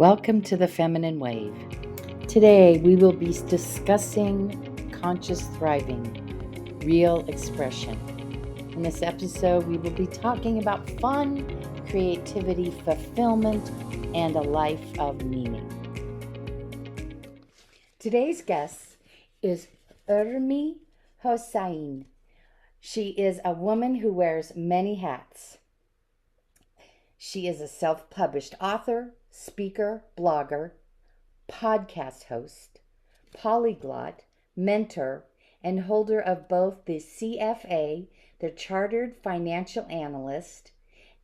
Welcome to the Feminine Wave. Today we will be discussing conscious thriving, real expression. In this episode, we will be talking about fun, creativity, fulfillment, and a life of meaning. Today's guest is Urmi Hossain. She is a woman who wears many hats. She is a self-published author, speaker, blogger, podcast host, polyglot, mentor, and holder of both the CFA, the Chartered Financial Analyst,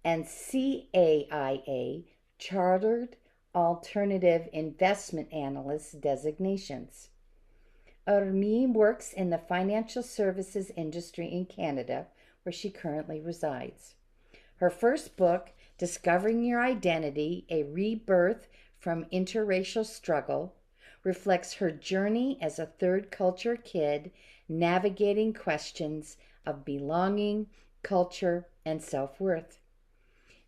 and CAIA, Chartered Alternative Investment Analyst designations. Urmi works in the financial services industry in Canada, where she currently resides. Her first book, Discovering Your Identity, A Rebirth from Interracial Struggle, reflects her journey as a third culture kid navigating questions of belonging, culture, and self-worth.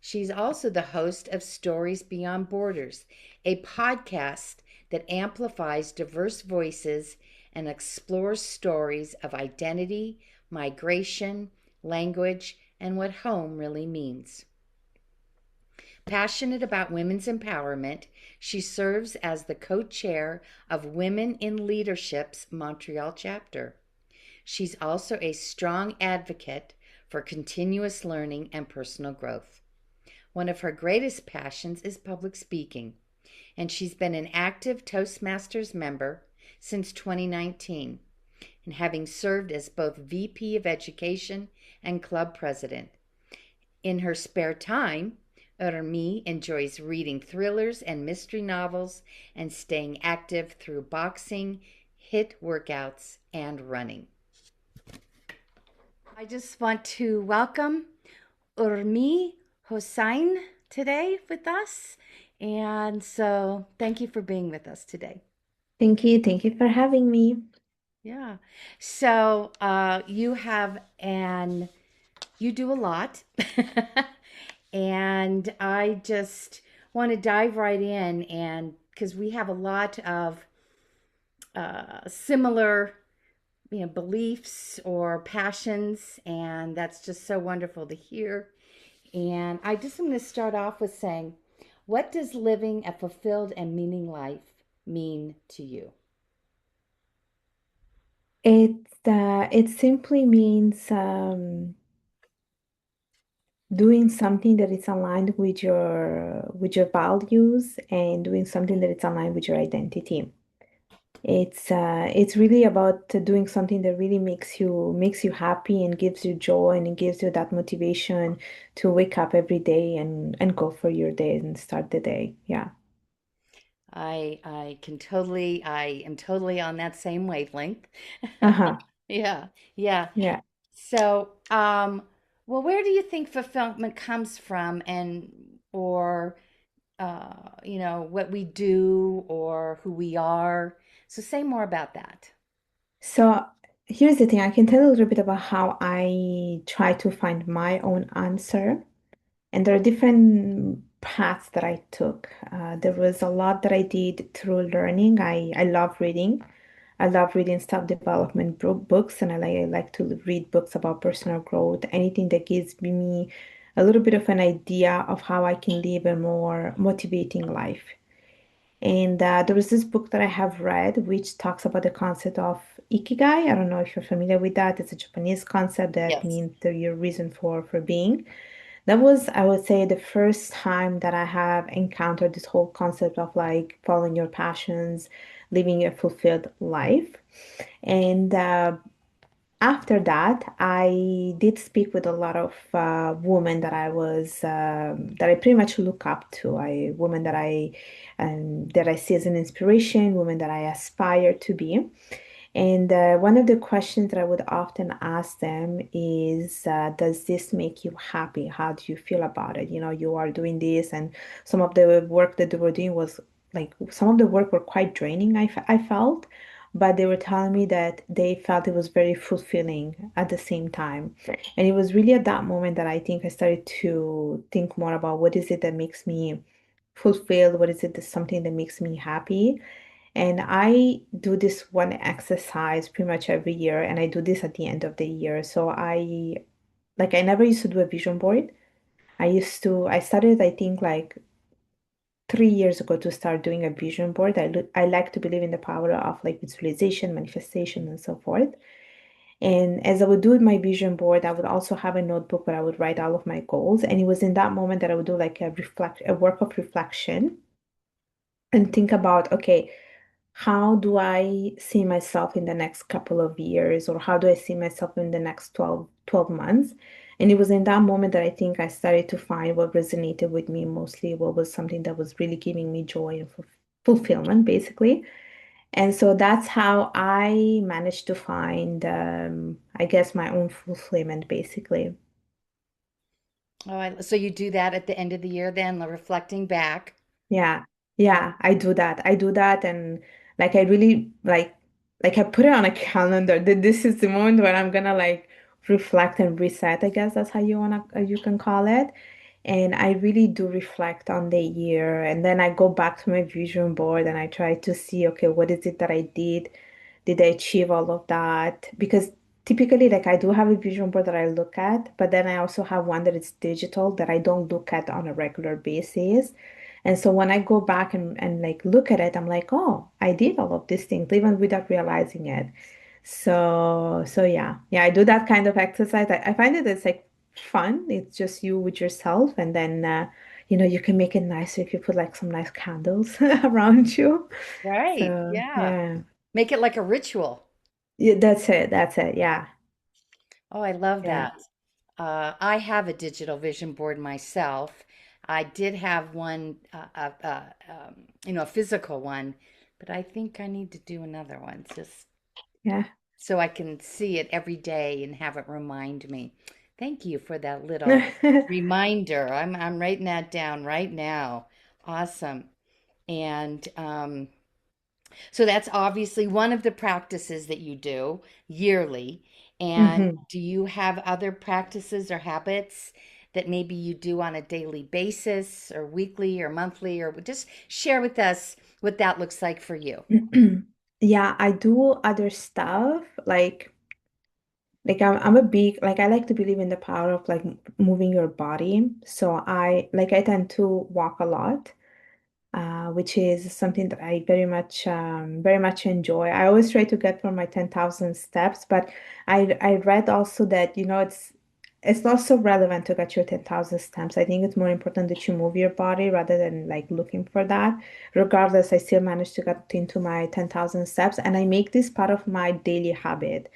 She's also the host of Stories Beyond Borders, a podcast that amplifies diverse voices and explores stories of identity, migration, language, and what home really means. Passionate about women's empowerment, she serves as the co-chair of Women in Leadership's Montreal chapter. She's also a strong advocate for continuous learning and personal growth. One of her greatest passions is public speaking, and she's been an active Toastmasters member since 2019, and having served as both VP of Education and club president. In her spare time, Urmi enjoys reading thrillers and mystery novels and staying active through boxing, HIIT workouts, and running. I just want to welcome Urmi Hossain today with us. And so thank you for being with us today. Thank you. Thank you for having me. Yeah. So you do a lot. And I just want to dive right in, and because we have a lot of similar beliefs or passions, and that's just so wonderful to hear. And I just am going to start off with saying, what does living a fulfilled and meaning life mean to you? It simply means doing something that is aligned with your values and doing something that is aligned with your identity. It's really about doing something that really makes you happy and gives you joy and it gives you that motivation to wake up every day and go for your day and start the day. Yeah. I am totally on that same wavelength. Uh-huh. Yeah, yeah. Yeah. So, well, where do you think fulfillment comes from, and or what we do or who we are? So say more about that. So here's the thing. I can tell a little bit about how I try to find my own answer. And there are different paths that I took. There was a lot that I did through learning. I love reading. I love reading self-development books, and I like to read books about personal growth, anything that gives me a little bit of an idea of how I can live a more motivating life. And there was this book that I have read which talks about the concept of ikigai. I don't know if you're familiar with that. It's a Japanese concept that Yes. means your reason for being. That was, I would say, the first time that I have encountered this whole concept of like following your passions, living a fulfilled life. And after that, I did speak with a lot of women that that I pretty much look up to. Women that I see as an inspiration, women that I aspire to be. And one of the questions that I would often ask them is, does this make you happy? How do you feel about it? You know, you are doing this, and some of the work that they were doing was like some of the work were quite draining, I felt, but they were telling me that they felt it was very fulfilling at the same time. And it was really at that moment that I think I started to think more about what is it that makes me fulfilled? What is it that's something that makes me happy? And I do this one exercise pretty much every year, and I do this at the end of the year. So I never used to do a vision board. I started, I think, like 3 years ago to start doing a vision board. I like to believe in the power of like visualization, manifestation, and so forth. And as I would do my vision board, I would also have a notebook where I would write all of my goals. And it was in that moment that I would do like a work of reflection and think about, okay, how do I see myself in the next couple of years, or how do I see myself in the next 12 months? And it was in that moment that I think I started to find what resonated with me mostly, what was something that was really giving me joy and fulfillment, basically. And so that's how I managed to find, I guess, my own fulfillment, basically. Oh, so you do that at the end of the year then, reflecting back. Yeah. Yeah, I do that. I do that, and like I really like I put it on a calendar that this is the moment where I'm gonna like reflect and reset, I guess that's how you can call it. And I really do reflect on the year, and then I go back to my vision board and I try to see, okay, what is it that I did? Did I achieve all of that? Because typically, like I do have a vision board that I look at, but then I also have one that is digital that I don't look at on a regular basis. And so when I go back and like look at it, I'm like, oh, I did all of these things even without realizing it. So yeah, yeah, I do that kind of exercise. I find it it's like fun. It's just you with yourself, and then you can make it nicer if you put like some nice candles around you. Right. So Yeah. yeah. Make it like a ritual. Yeah, that's it. That's it. Yeah. Oh, I love Yeah. that. I have a digital vision board myself. I did have one, a physical one, but I think I need to do another one just Yeah. so I can see it every day and have it remind me. Thank you for that little reminder. I'm writing that down right now. Awesome. And so that's obviously one of the practices that you do yearly. And hmm do you have other practices or habits that maybe you do on a daily basis or weekly or monthly, or just share with us what that looks like for you? Yeah, I do other stuff I'm a big like I like to believe in the power of like moving your body. So I tend to walk a lot. Which is something that I very much enjoy. I always try to get for my 10,000 steps, but I read also that, it's also relevant to get your 10,000 steps. I think it's more important that you move your body rather than like looking for that. Regardless, I still managed to get into my 10,000 steps, and I make this part of my daily habit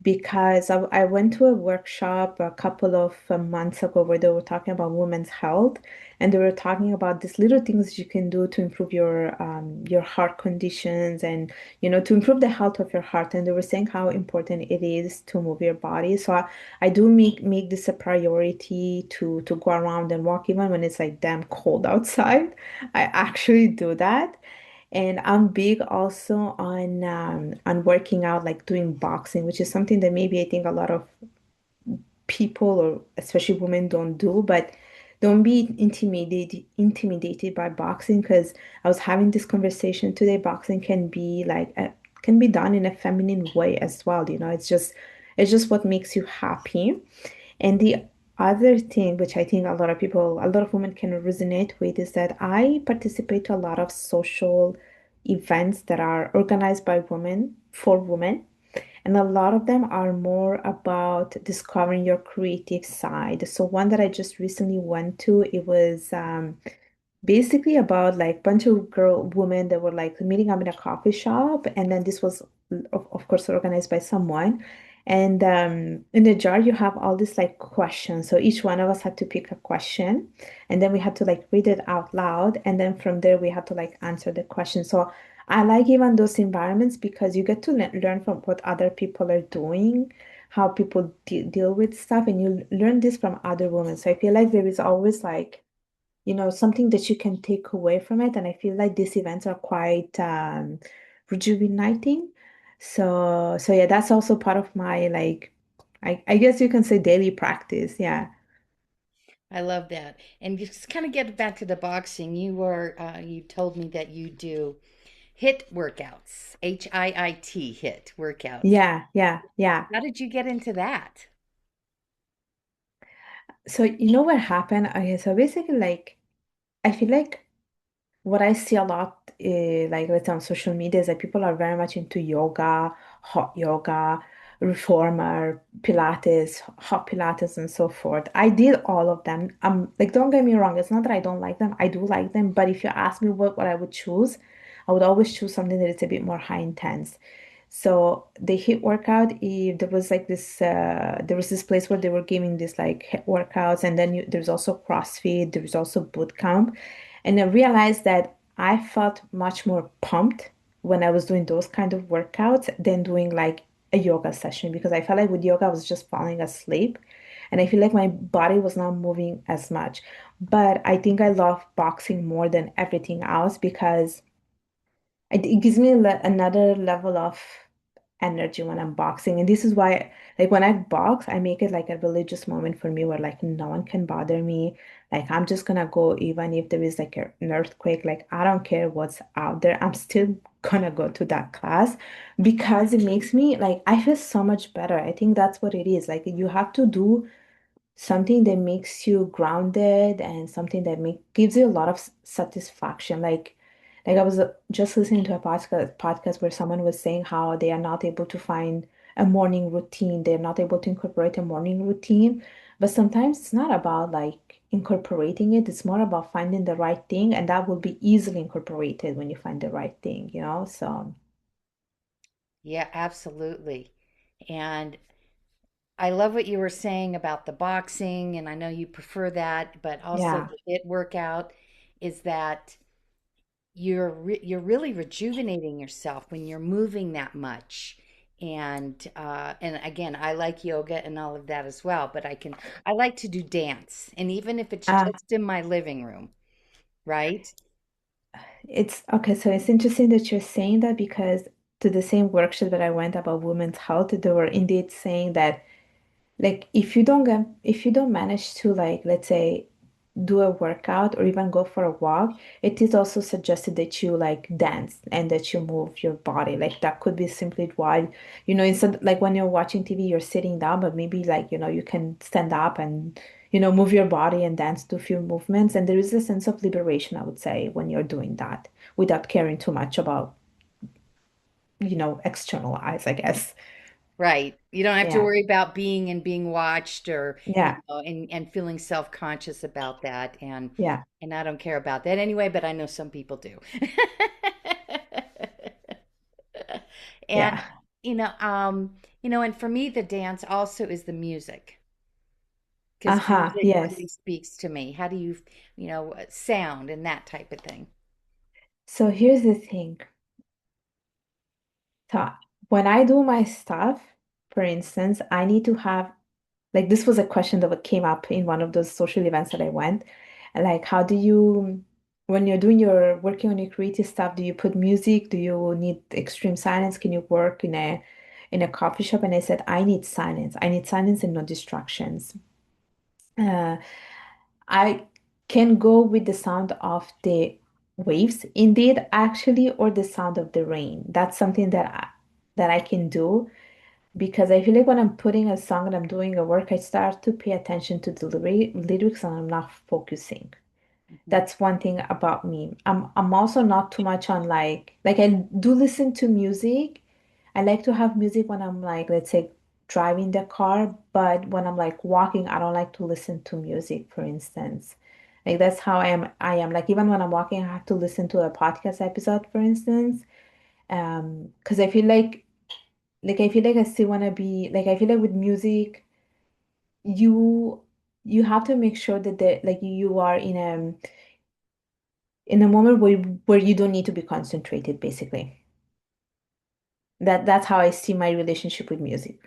because I went to a workshop a couple of months ago where they were talking about women's health, and they were talking about these little things you can do to improve your heart conditions, and to improve the health of your heart. And they were saying how important it is to move your body. So I do make this a priority to go around and walk even when it's like damn cold outside. I actually do that. And I'm big also on working out, like doing boxing, which is something that maybe I think a lot of people, or especially women, don't do. But don't be intimidated by boxing, because I was having this conversation today. Boxing can be done in a feminine way as well. It's just what makes you happy. And the other thing, which I think a lot of women can resonate with, is that I participate to a lot of social events that are organized by women for women. And a lot of them are more about discovering your creative side. So one that I just recently went to, it was basically about like bunch of women that were like meeting up in a coffee shop, and then this was of course organized by someone. And in the jar you have all these like questions, so each one of us had to pick a question, and then we had to like read it out loud, and then from there we had to like answer the question. So I like even those environments because you get to learn from what other people are doing, how people deal with stuff, and you learn this from other women. So I feel like there is always like something that you can take away from it. And I feel like these events are quite rejuvenating. So yeah, that's also part of my like, I guess you can say daily practice. Yeah. I love that. And just kind of get back to the boxing. You told me that you do HIIT workouts, HIIT, HIIT workouts. Yeah, yeah, yeah. How did you get into that? So you know what happened? Okay, so basically, like, I feel like what I see a lot, like let's say on social media, is that people are very much into yoga, hot yoga, reformer, Pilates, hot Pilates, and so forth. I did all of them. Like, don't get me wrong, it's not that I don't like them. I do like them, but if you ask me what I would choose, I would always choose something that is a bit more high intense. So the HIIT workout, there was like there was this place where they were giving this like HIIT workouts, and then there's also CrossFit, there's also boot camp. And I realized that I felt much more pumped when I was doing those kind of workouts than doing like a yoga session because I felt like with yoga I was just falling asleep and I feel like my body was not moving as much. But I think I love boxing more than everything else because it gives me another level of energy when I'm boxing. And this is why, like, when I box, I make it like a religious moment for me where, like, no one can bother me. Like, I'm just gonna go, even if there is like an earthquake, like, I don't care what's out there. I'm still gonna go to that class because it makes me like, I feel so much better. I think that's what it is. Like, you have to do something that makes you grounded and something that gives you a lot of satisfaction. Like I was just listening to a podcast where someone was saying how they are not able to find a morning routine. They're not able to incorporate a morning routine. But sometimes it's not about like incorporating it. It's more about finding the right thing, and that will be easily incorporated when you find the right thing, you know? So Yeah, absolutely. And I love what you were saying about the boxing, and I know you prefer that, but also yeah. the HIIT workout is that you're really rejuvenating yourself when you're moving that much. And again, I like yoga and all of that as well, but I like to do dance, and even if it's Uh, just in my living room, right? it's okay, so it's interesting that you're saying that because to the same workshop that I went about women's health, they were indeed saying that like if you don't manage to like let's say do a workout or even go for a walk, it is also suggested that you like dance and that you move your body. Like that could be simply while, instead like when you're watching TV, you're sitting down, but maybe like, you can stand up and, move your body and dance to a few movements. And there is a sense of liberation, I would say, when you're doing that without caring too much about, external eyes, I guess. Right. You don't have to Yeah. worry about being watched or, Yeah. and feeling self-conscious about that. Yeah. And I don't care about that anyway, but I know some people do. And Yeah. and for me the dance also is the music because Aha. music really Yes. speaks to me. How do you, sound and that type of thing. So here's the thing. So when I do my stuff, for instance, I need to have like this was a question that came up in one of those social events that I went. Like, how do you, when you're doing your working on your creative stuff, do you put music? Do you need extreme silence? Can you work in a coffee shop? And I said, I need silence. I need silence and no distractions. Uh, I can go with the sound of the waves, indeed, actually, or the sound of the rain. That's something that I can do because I feel like when I'm putting a song and I'm doing a work, I start to pay attention to the lyrics and I'm not focusing. Mhm. That's one thing about me. I'm also not too much on like I do listen to music. I like to have music when I'm like let's say driving the car, but when I'm like walking, I don't like to listen to music, for instance. Like that's how I am. Like even when I'm walking, I have to listen to a podcast episode, for instance. Because I feel like I still want to be like I feel like with music, you you have to make sure that like you are in a moment where you don't need to be concentrated, basically. That's how I see my relationship with music.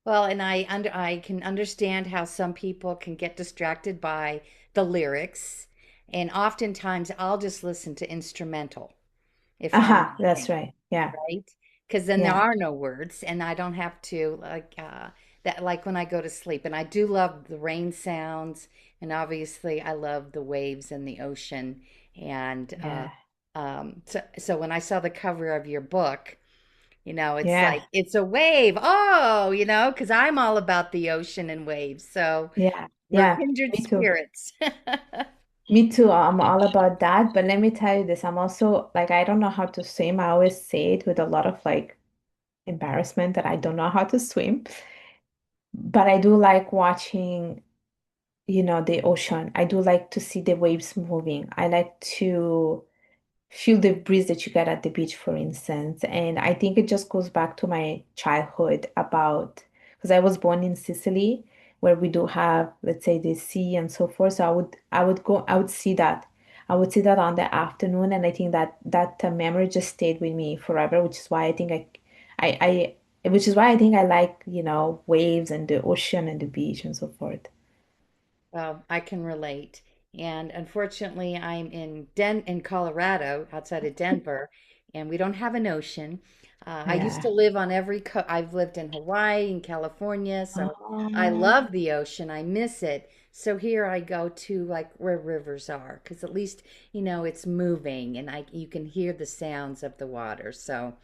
Well, and I can understand how some people can get distracted by the lyrics, and oftentimes I'll just listen to instrumental if I'm That's walking, right. Yeah. right? Because then there Yeah. are no words, and I don't have to like. that like when I go to sleep. And I do love the rain sounds, and obviously I love the waves and the ocean. And Yeah. so when I saw the cover of your book, it's Yeah. like it's a wave. Oh, because I'm all about the ocean and waves. So Yeah. we're Yeah. kindred Me too. spirits. Me too. I'm all about that. But let me tell you this, I'm also like, I don't know how to swim. I always say it with a lot of like embarrassment that I don't know how to swim. But I do like watching, the ocean. I do like to see the waves moving. I like to feel the breeze that you get at the beach, for instance. And I think it just goes back to my childhood about because I was born in Sicily, where we do have, let's say, the sea and so forth. So I would see that. I would see that on the afternoon, and I think that memory just stayed with me forever, which is why I think which is why I think I like, waves and the ocean and the beach and so forth. Well, I can relate. And unfortunately, I'm in Colorado, outside of Denver, and we don't have an ocean. I used to Yeah. live on every co I've lived in Hawaii and California, so I Oh, love the ocean. I miss it. So here I go to like where rivers are, because at least, it's moving and you can hear the sounds of the water. So,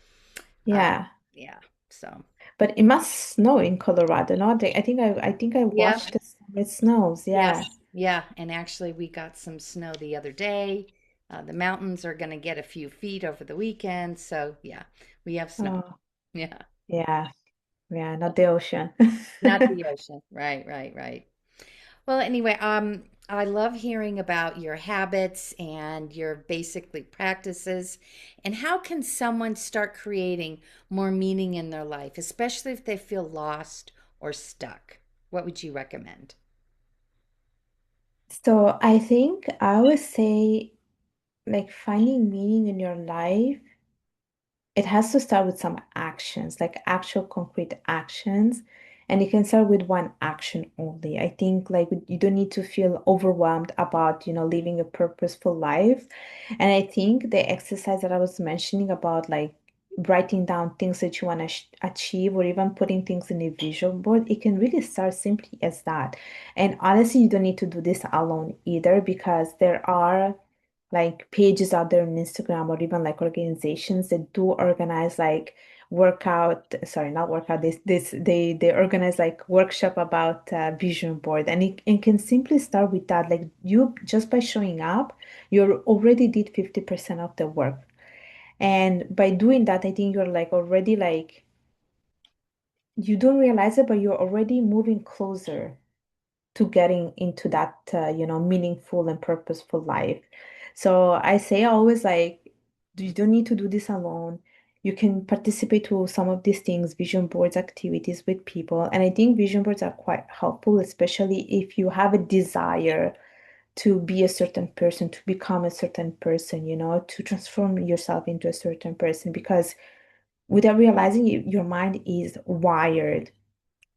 uh, yeah. yeah. So, But it must snow in Colorado, no? I think I yeah. watched the summer it snows. Yeah. Yes, yeah, and actually we got some snow the other day. The mountains are going to get a few feet over the weekend, so yeah, we have snow. Oh, Yeah, yeah. Yeah, not the ocean. not the ocean. Right, right, right. Well, anyway, I love hearing about your habits and your basically practices. And how can someone start creating more meaning in their life, especially if they feel lost or stuck? What would you recommend? So I think I always say like finding meaning in your life, it has to start with some actions, like actual concrete actions. And you can start with one action only. I think like you don't need to feel overwhelmed about, living a purposeful life. And I think the exercise that I was mentioning about like writing down things that you want to achieve or even putting things in a vision board, it can really start simply as that. And honestly, you don't need to do this alone either because there are like pages out there on Instagram or even like organizations that do organize like workout, sorry, not workout, they organize like workshop about vision board and it can simply start with that. Like you just by showing up, you already did 50% of the work. And by doing that, I think you're like already like you don't realize it, but you're already moving closer to getting into that meaningful and purposeful life. So I say always like you don't need to do this alone. You can participate to some of these things, vision boards activities with people. And I think vision boards are quite helpful, especially if you have a desire to be a certain person, to become a certain person, to transform yourself into a certain person. Because without realizing it, your mind is wired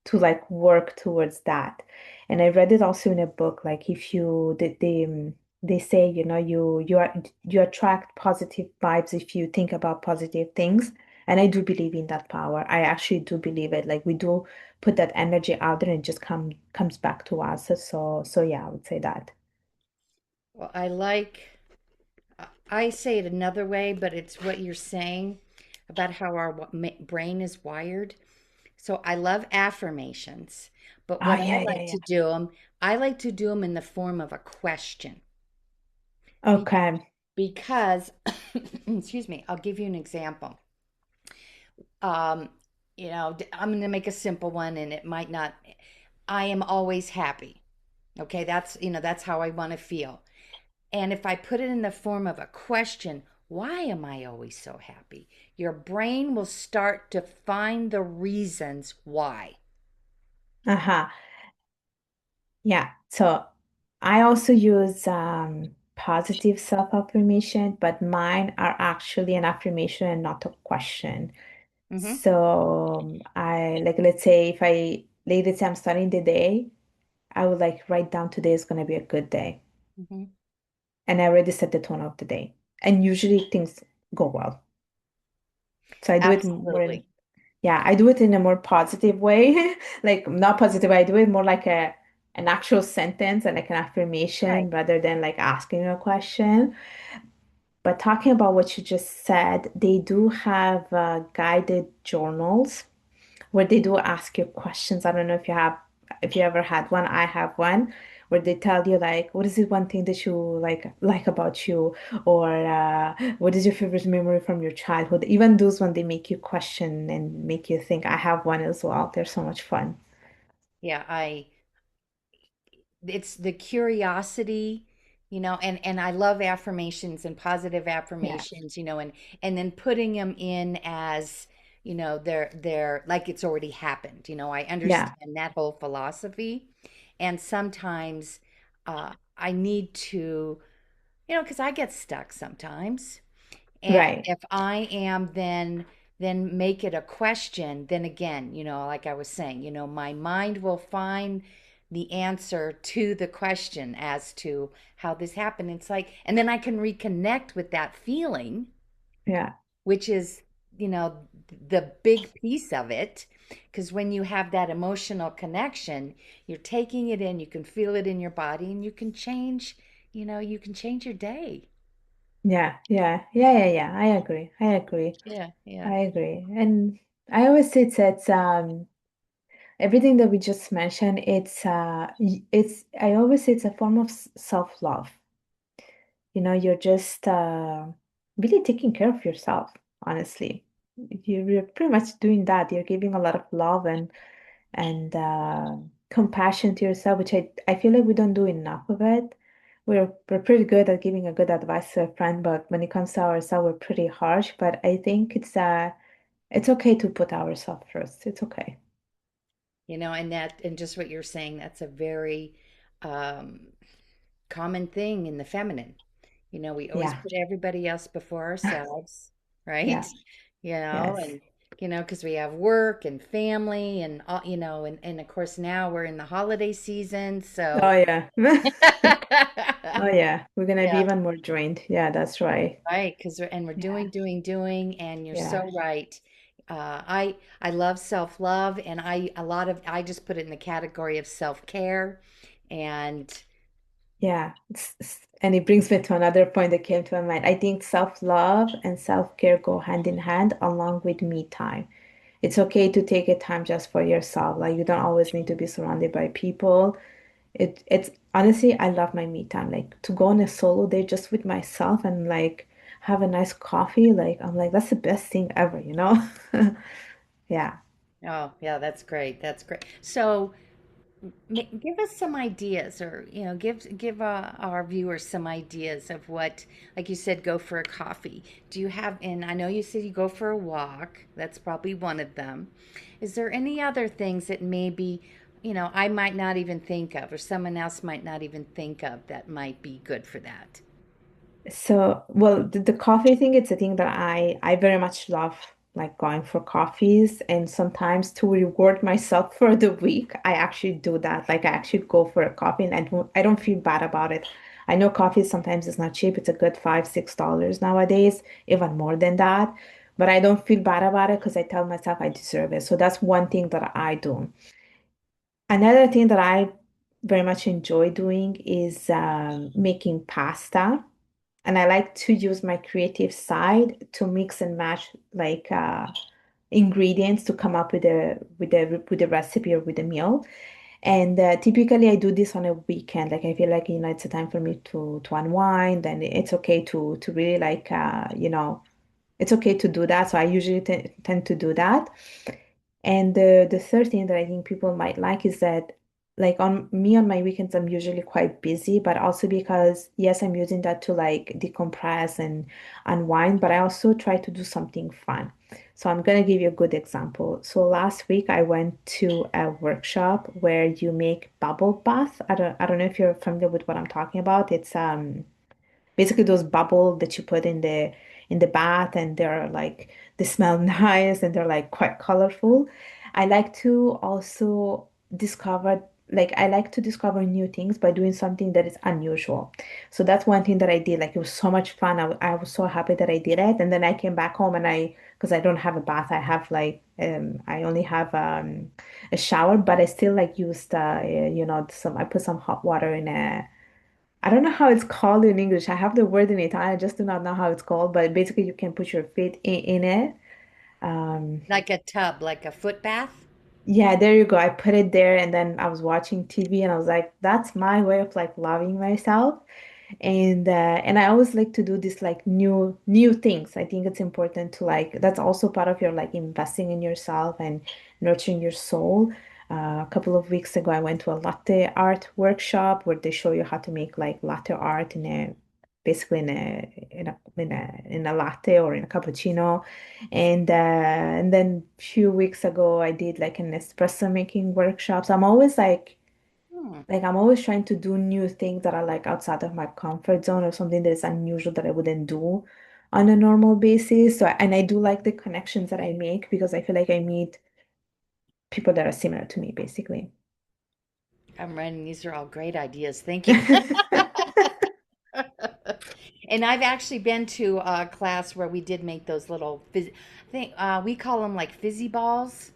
to like work towards that. And I read it also in a book, like if you they say, you attract positive vibes if you think about positive things. And I do believe in that power. I actually do believe it. Like we do put that energy out there and it just comes back to us. So yeah, I would say that. Well, I say it another way, but it's what you're saying about how our brain is wired. So I love affirmations, but Oh what yeah, yeah, yeah. I like to do them in the form of a question. Be- Okay. because, excuse me, I'll give you an example. Um, I'm going to make a simple one and it might not, I am always happy. Okay, that's how I want to feel. And if I put it in the form of a question, why am I always so happy? Your brain will start to find the reasons why. Uh-huh. Yeah. So I also use positive self-affirmation, but mine are actually an affirmation and not a question. Hmm. So I like let's say I'm starting the day, I would like write down today is gonna be a good day. Hmm. And I already set the tone of the day. And usually things go well. So I do it more in Absolutely. Yeah, I do it in a more positive way. Like not positive, I do it more like a an actual sentence and like an Right. affirmation rather than like asking a question. But talking about what you just said, they do have guided journals where they do ask you questions. I don't know if you ever had one. I have one where they tell you like, what is the one thing that you like about you, or what is your favorite memory from your childhood? Even those when they make you question and make you think. I have one as well. They're so much fun. Yeah, I it's the curiosity, and I love affirmations and positive Yeah, affirmations, and then putting them in as, they're like it's already happened. I yeah, understand that whole philosophy. And sometimes I need to, because I get stuck sometimes. And right. if I am then make it a question, then again, like I was saying, my mind will find the answer to the question as to how this happened. It's like, and then I can reconnect with that feeling, Yeah, which is, the big piece of it. Because when you have that emotional connection, you're taking it in, you can feel it in your body, and you can change your day. yeah. I agree. I agree. Yeah, yeah. I agree. And I always say it's everything that we just mentioned, it's I always say it's a form of self-love. You know, you're just really taking care of yourself, honestly. You're pretty much doing that. You're giving a lot of love and compassion to yourself, which I feel like we don't do enough of it. We're pretty good at giving a good advice to a friend, but when it comes to ourselves, we're pretty harsh. But I think it's okay to put ourselves first. It's okay. And just what you're saying, that's a very um, common thing in the feminine. We always Yeah, put everybody else before ourselves, right? yeah, yes. And because we have work and family and all, and of course now we're in the holiday season, Oh so yeah. Oh yeah. We're gonna be yeah. even more drained. Yeah, that's right. Right, because we're Yeah, doing, and you're yeah, so right. I love self-love, and I just put it in the category of self-care, and yeah. And it brings me to another point that came to my mind. I think self-love and self-care go hand in hand along with me time. It's okay to take a time just for yourself. Like you don't always need to be surrounded by people. It's honestly, I love my me time. Like to go on a solo day just with myself and like have a nice coffee. Like I'm like, that's the best thing ever, you know? Yeah. oh yeah, that's great. That's great. So give us some ideas, or give our viewers some ideas of what, like you said, go for a coffee. Do you have? And I know you said you go for a walk. That's probably one of them. Is there any other things that maybe I might not even think of, or someone else might not even think of, that might be good for that? So, well, the coffee thing, it's a thing that I very much love, like going for coffees. And sometimes to reward myself for the week, I actually do that. Like I actually go for a coffee and I don't feel bad about it. I know coffee sometimes is not cheap. It's a good $5, $6 nowadays, even more than that. But I don't feel bad about it because I tell myself I deserve it. So that's one thing that I do. Another thing that I very much enjoy doing is making pasta. And I like to use my creative side to mix and match like ingredients to come up with a recipe or with a meal. And typically I do this on a weekend. Like I feel like it's a time for me to unwind, and it's okay to really like it's okay to do that. So I usually tend to do that. And the third thing that I think people might like is that, like on my weekends, I'm usually quite busy, but also because, yes, I'm using that to like decompress and unwind, but I also try to do something fun. So I'm gonna give you a good example. So last week I went to a workshop where you make bubble bath. I don't know if you're familiar with what I'm talking about. It's basically those bubble that you put in the bath, and they're like they smell nice and they're like quite colorful. I like to also discover like I like to discover new things by doing something that is unusual. So that's one thing that I did. Like it was so much fun. I was so happy that I did it. And then I came back home and because I don't have a bath, I have like I only have a shower, but I still like used some I put some hot water in a I don't know how it's called in English. I have the word in Italian. I just do not know how it's called, but basically you can put your feet in it. Um, Like a tub, like a foot bath? Yeah, there you go. I put it there and then I was watching TV and I was like, that's my way of like loving myself. And I always like to do this like new things. I think it's important to like that's also part of your like investing in yourself and nurturing your soul. A couple of weeks ago, I went to a latte art workshop where they show you how to make like latte art in a basically in a latte or in a cappuccino. And then a few weeks ago, I did like an espresso making workshop. So I'm always Hmm. like I'm always trying to do new things that are like outside of my comfort zone or something that is unusual that I wouldn't do on a normal basis. So and I do like the connections that I make because I feel like I meet people that are similar to me, basically. I'm writing, these are all great ideas. Thank you. And I've actually been to a class where we did make those little I think we call them like fizzy balls,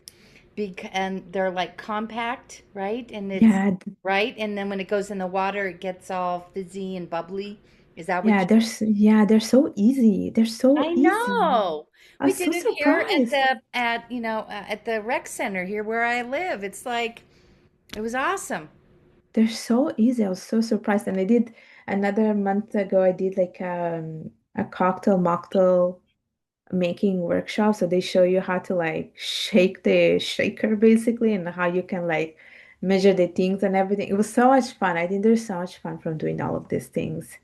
and they're like compact, right? And it's Yeah, right, and then when it goes in the water, it gets all fizzy and bubbly. Is that what yeah, they're so easy. They're so I easy. know. I We was did so it here at surprised. at the rec center here where I live. It's like it was awesome. They're so easy. I was so surprised. And I did another month ago, I did like a cocktail mocktail making workshop. So they show you how to like shake the shaker basically and how you can like measure the things and everything. It was so much fun. I think there's so much fun from doing all of these things.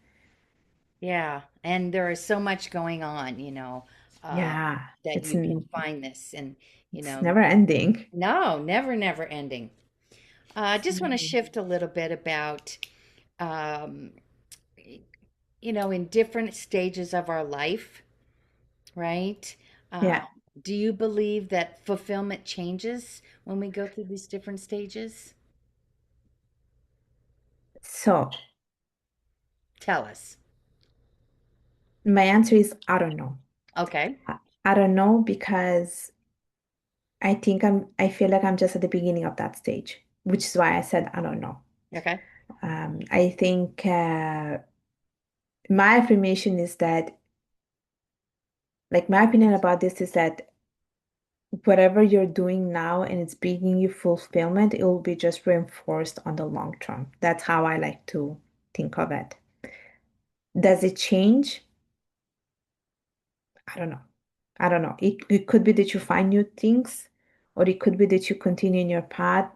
Yeah, and there is so much going on, uh, Yeah, that it's you can find this, and you it's know, never ending. no, never, never ending. I It's just never want to ending. shift a little bit about, um, in different stages of our life, right? Uh, Yeah. do you believe that fulfillment changes when we go through these different stages? So Tell us. my answer is I don't know. Okay. I don't know because I feel like I'm just at the beginning of that stage, which is why I said I don't know. Okay. I think my affirmation is that, like, my opinion about this is that whatever you're doing now and it's bringing you fulfillment, it will be just reinforced on the long term. That's how I like to think of it. Does it change? I don't know. I don't know. It could be that you find new things, or it could be that you continue in your path.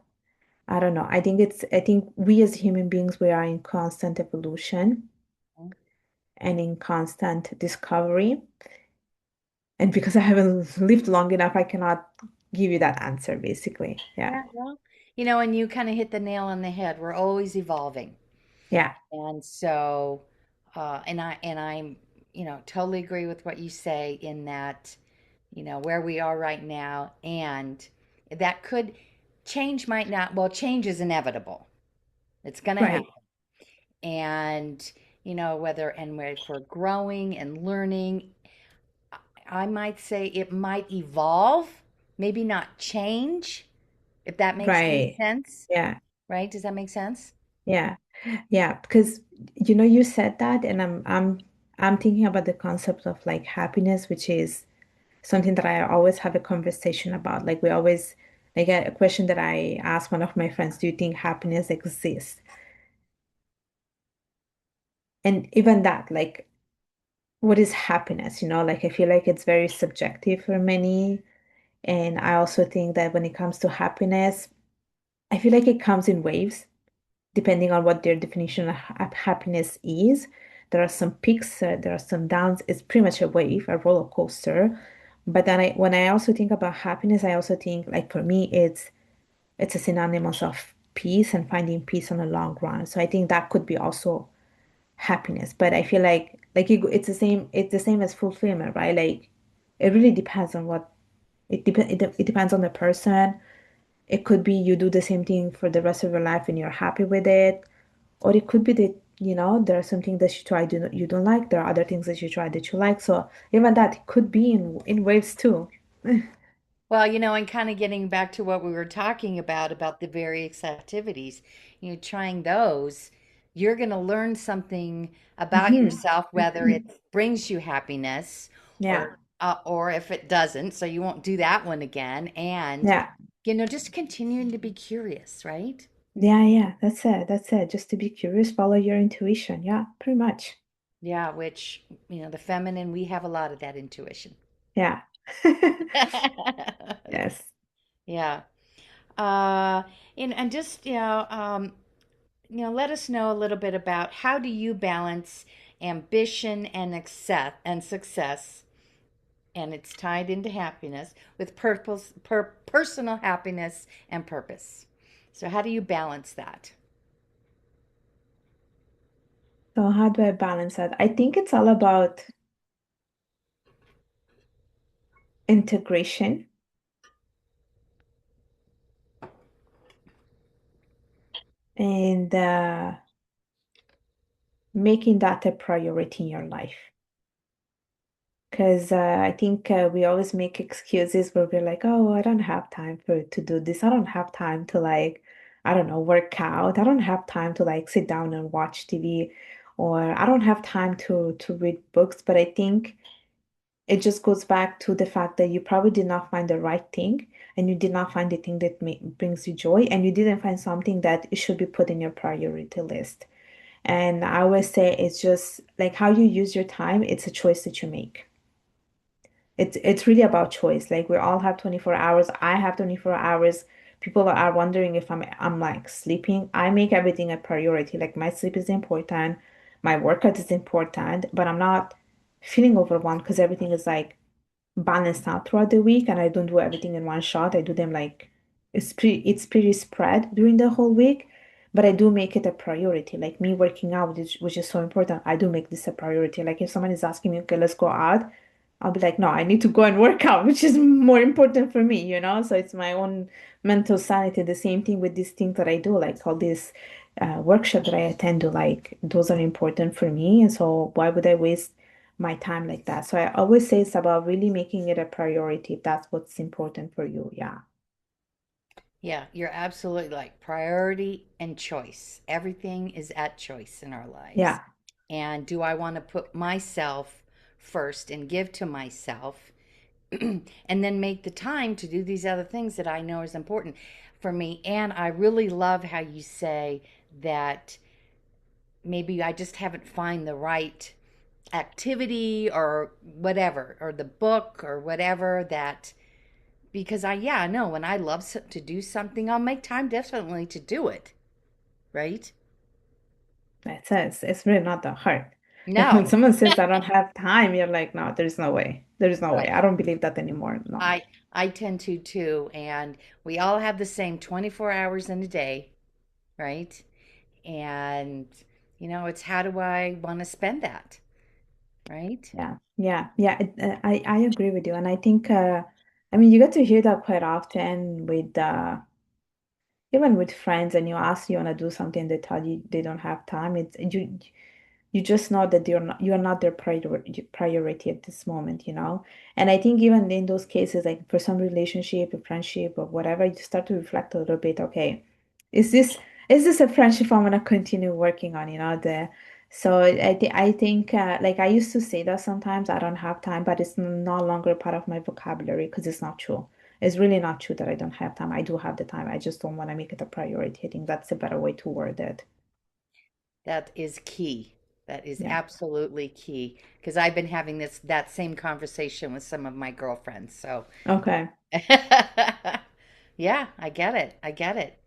I don't know. I think we as human beings, we are in constant evolution and in constant discovery. And because I haven't lived long enough, I cannot give you that answer, basically. Yeah. Yeah, well, and you kind of hit the nail on the head. We're always evolving. Yeah. And so, I'm, totally agree with what you say in that, where we are right now, and that could change might not, well, change is inevitable. It's going to happen. Right. And, where if we're growing and learning, I might say it might evolve, maybe not change, if that makes any Right. sense, Yeah. right? Does that make sense? Yeah. Yeah. Because you said that, and I'm thinking about the concept of like happiness, which is something that I always have a conversation about. Like we always like a question that I ask one of my friends, do you think happiness exists? And even that, like, what is happiness? Like I feel like it's very subjective for many. And I also think that when it comes to happiness, I feel like it comes in waves, depending on what their definition of happiness is. There are some peaks, there are some downs. It's pretty much a wave, a roller coaster. But then when I also think about happiness, I also think like for me, it's a synonymous of peace and finding peace on a long run. So I think that could be also happiness. But I feel like it's the same as fulfillment, right? Like it really depends on what it depends on the person. It could be you do the same thing for the rest of your life and you're happy with it. Or it could be that, there are some things that you try you don't like. There are other things that you try that you like. So even that it could be in waves too. Well, and kind of getting back to what we were talking about the various activities, trying those, you're going to learn something about Hmm. yourself, whether it brings you happiness Yeah. or if it doesn't, so you won't do that one again. And, Yeah. just continuing to be curious, right? Yeah. Yeah. That's it. That's it. Just to be curious, follow your intuition. Yeah, pretty much. Yeah, which, the feminine, we have a lot of that intuition. Yeah. Yes. Yeah. Uh, and just, let us know a little bit about how do you balance ambition and success, and it's tied into happiness with personal happiness and purpose. So how do you balance that? So how do I balance that? I think it's all about integration and making that a priority in your life. Because I think we always make excuses where we're like, oh, I don't have time to do this. I don't have time to like, I don't know, work out. I don't have time to like sit down and watch TV, or I don't have time to read books. But I think it just goes back to the fact that you probably did not find the right thing, and you did not find the thing that brings you joy, and you didn't find something that it should be put in your priority list. And I always say it's just like how you use your time, it's a choice that you make. It's really about choice. Like we all have 24 hours. I have 24 hours. People are wondering if I'm like sleeping. I make everything a priority. Like my sleep is important, my workout is important, but I'm not feeling overwhelmed because everything is like balanced out throughout the week and I don't do everything in one shot. I do them like it's pretty spread during the whole week, but I do make it a priority. Like me working out, which is so important. I do make this a priority. Like if someone is asking me, okay, let's go out, I'll be like, no, I need to go and work out, which is more important for me. So it's my own mental sanity. The same thing with these things that I do, like all these workshops that I attend to, like those are important for me. And so why would I waste my time like that? So I always say it's about really making it a priority if that's what's important for you. Yeah. Yeah, you're absolutely like priority and choice. Everything is at choice in our lives. Yeah. And do I want to put myself first and give to myself and then make the time to do these other things that I know is important for me? And I really love how you say that maybe I just haven't find the right activity or whatever, or the book or whatever that because I know when I love to do something, I'll make time definitely to do it, right? It's really not that hard. Like when No, someone says I don't have time, you're like, no, there's no way. There's no way. right. I don't believe that anymore. No. I tend to too, and we all have the same 24 hours in a day, right? And it's how do I want to spend that, right? Yeah. Yeah. Yeah. I agree with you. And I think I mean you get to hear that quite often with even with friends and you ask you want to do something, they tell you they don't have time. It's you just know that you're not their priority at this moment. And I think even in those cases, like for some relationship, a friendship or whatever, you start to reflect a little bit, okay, is this is this a friendship I'm gonna continue working on, the so I think like I used to say that sometimes I don't have time, but it's no longer part of my vocabulary because it's not true. It's really not true that I don't have time. I do have the time. I just don't want to make it a priority. I think that's a better way to word it. That is key. That is Yeah. absolutely key because I've been having that same conversation with some of my girlfriends. So, Okay. yeah, I get it. I get it.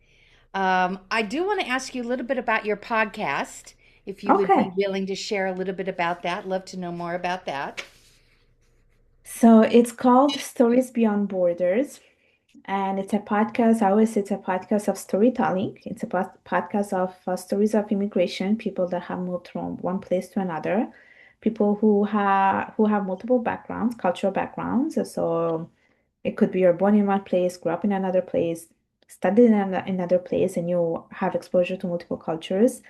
I do want to ask you a little bit about your podcast, if you would be Okay. willing to share a little bit about that. Love to know more about that. So it's called Stories Beyond Borders, and it's a podcast. I always say it's a podcast of storytelling. It's a podcast of stories of immigration, people that have moved from one place to another, people who have multiple backgrounds, cultural backgrounds. So it could be you're born in one place, grew up in another place, studied in another place and you have exposure to multiple cultures.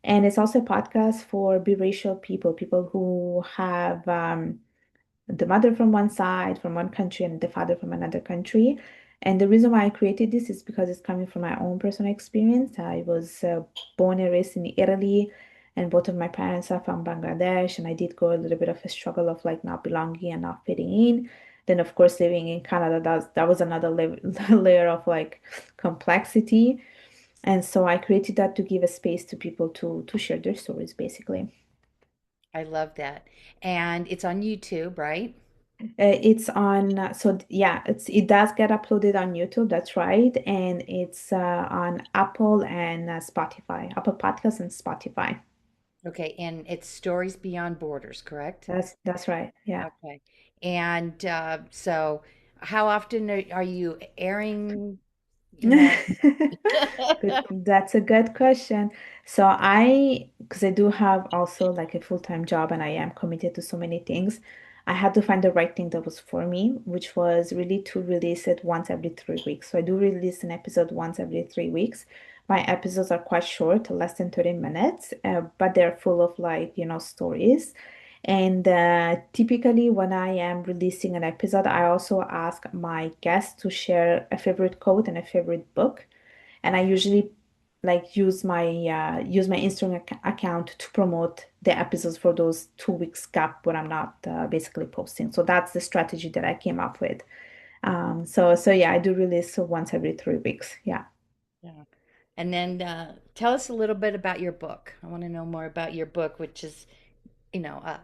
And it's also a podcast for biracial people, people who have the mother from one side, from one country, and the father from another country. And the reason why I created this is because it's coming from my own personal experience. I was born and raised in Italy, and both of my parents are from Bangladesh. And I did go a little bit of a struggle of like not belonging and not fitting in. Then, of course, living in Canada, that was another layer of like complexity. And so I created that to give a space to people to share their stories, basically. I love that. And it's on YouTube, right? It's on, yeah, it does get uploaded on YouTube, that's right. And it's on Apple and Spotify, Apple Podcasts and Spotify. Okay, and it's Stories Beyond Borders, correct? That's right. Yeah. Okay. And so how often are you airing, you know? Good. That's a good question. So because I do have also like a full-time job and I am committed to so many things, I had to find the right thing that was for me, which was really to release it once every 3 weeks. So I do release an episode once every 3 weeks. My episodes are quite short, less than 30 minutes, but they're full of like, stories. And typically, when I am releasing an episode, I also ask my guests to share a favorite quote and a favorite book, and I usually like use my Instagram account to promote the episodes for those 2 weeks gap when I'm not basically posting. So that's the strategy that I came up with. So yeah, I do release once every 3 weeks. Yeah. Yeah. And then tell us a little bit about your book. I want to know more about your book, which is,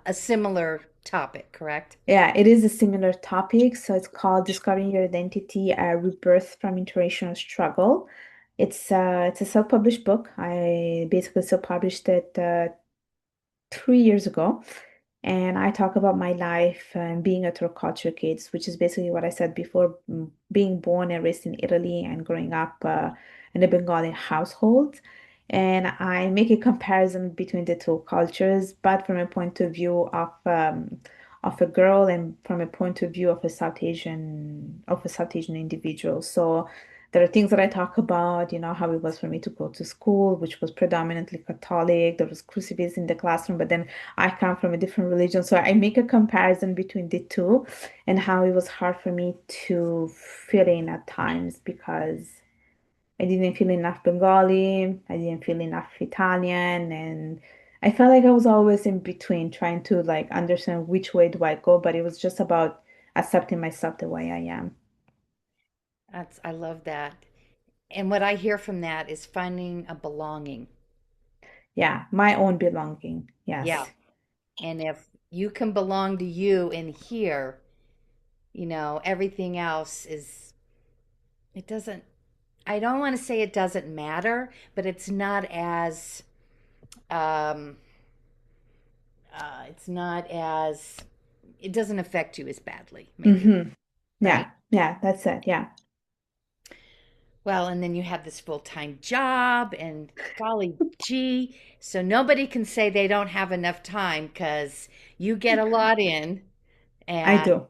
a similar topic, correct? Yeah, it is a similar topic. So it's called Discovering Your Identity, a Rebirth from Interracial Struggle. It's a self-published book. I basically self-published it 3 years ago. And I talk about my life and being a third culture kid, which is basically what I said before, being born and raised in Italy and growing up in a Bengali household. And I make a comparison between the two cultures, but from a point of view of a girl and from a point of view of a South Asian individual. So there are things that I talk about, how it was for me to go to school, which was predominantly Catholic. There was crucifix in the classroom, but then I come from a different religion. So I make a comparison between the two and how it was hard for me to fit in at times because I didn't feel enough Bengali, I didn't feel enough Italian, and I felt like I was always in between trying to like understand which way do I go, but it was just about accepting myself the way I am. I love that. And what I hear from that is finding a belonging. Yeah, my own belonging. Yeah. Yes. And if you can belong to you in here, everything else it doesn't, I don't want to say it doesn't matter, but um, it's not as, it doesn't affect you as badly, maybe, Mm-hmm. right? Yeah, yeah, that's it. Yeah. Well, and then you have this full-time job, and golly gee, so nobody can say they don't have enough time because you get a lot in, I and do.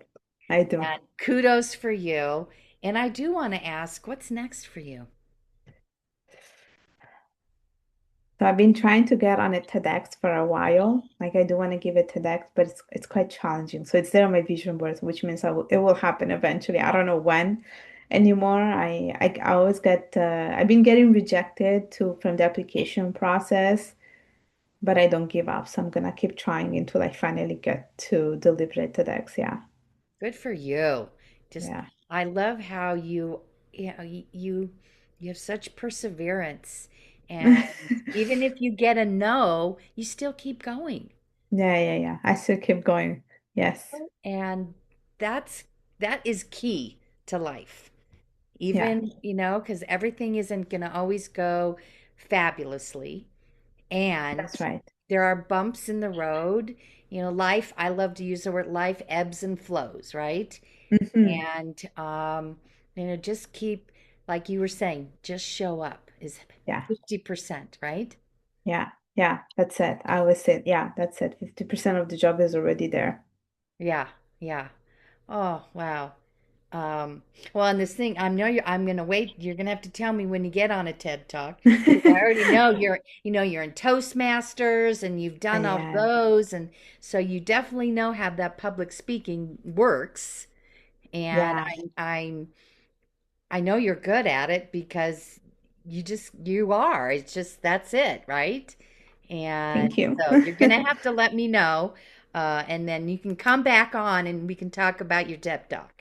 I do. and kudos for you. And I do want to ask, what's next for you? So I've been trying to get on a TEDx for a while. Like I do want to give a TEDx, but it's quite challenging. So it's there on my vision board, which means it will happen eventually. I don't know when anymore. I always get I've been getting rejected to from the application process, but I don't give up. So I'm gonna keep trying until I finally get to deliver a TEDx. Yeah. Good for you. Just Yeah. I love how you have such perseverance, and even if you get a no, you still keep going. Yeah, yeah, yeah. I still keep going. Yes. And that's that is key to life. Yeah, Even, because everything isn't going to always go fabulously. And that's right. there are bumps in the road. Life, I love to use the word life ebbs and flows, right? Hmm. And, just keep, like you were saying, just show up is Yeah. 50%, right? Yeah, yeah, that's it. I always say, yeah, that's it. 50% of the job is already there. Yeah, yeah. Oh, wow. Um, well, and this thing, I'm gonna wait. You're gonna have to tell me when you get on a TED Talk, because I already know you're in Toastmasters and you've done all Yeah, those, and so you definitely know how that public speaking works. And yeah. I know you're good at it because you are. It's just that's it, right? And Thank you. so you're gonna have to let me know, and then you can come back on and we can talk about your TED Talk.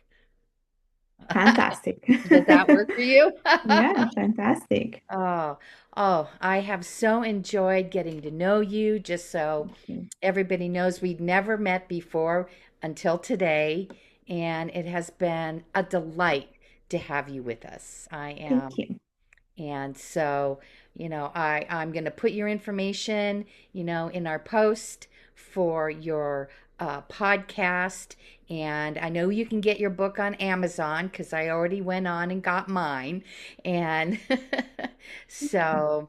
Fantastic. Does that work for you? Yeah, fantastic. Oh, oh, I have so enjoyed getting to know you. Just so Thank you. everybody knows, we'd never met before until today, and it has been a delight to have you with us. I Thank am. you. And so, I'm going to put your information, in our post for your podcast. And I know you can get your book on Amazon because I already went on and got mine. And so,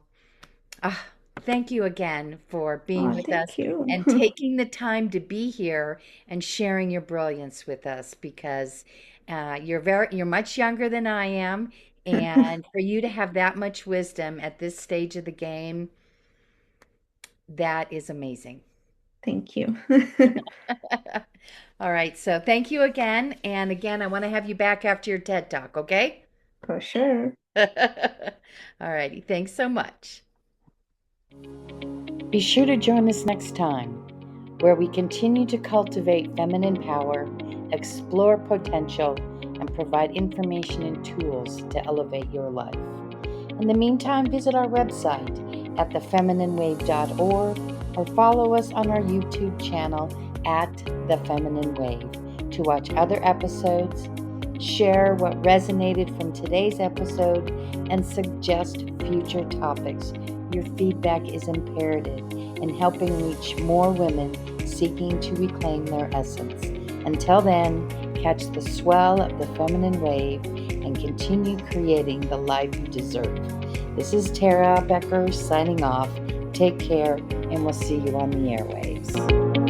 Ah, thank you again for being Oh, with us thank you. and taking the time to be here and sharing your brilliance with us because you're much younger than I am, and for you to have that much wisdom at this stage of the game, that is amazing. Thank you. All right, so thank you again, and again, I want to have you back after your TED Talk, okay? For sure. All righty, thanks so much. Be sure to join us next time, where we continue to cultivate feminine power, explore potential, and provide information and tools to elevate your life. In the meantime, visit our website at thefemininewave.org or follow us on our YouTube channel at The Feminine Wave to watch other episodes, share what resonated from today's episode, and suggest future topics. Your feedback is imperative in helping reach more women seeking to reclaim their essence. Until then, catch the swell of the feminine wave and continue creating the life you deserve. This is Tara Becker signing off. Take care, and we'll see you on the airwaves.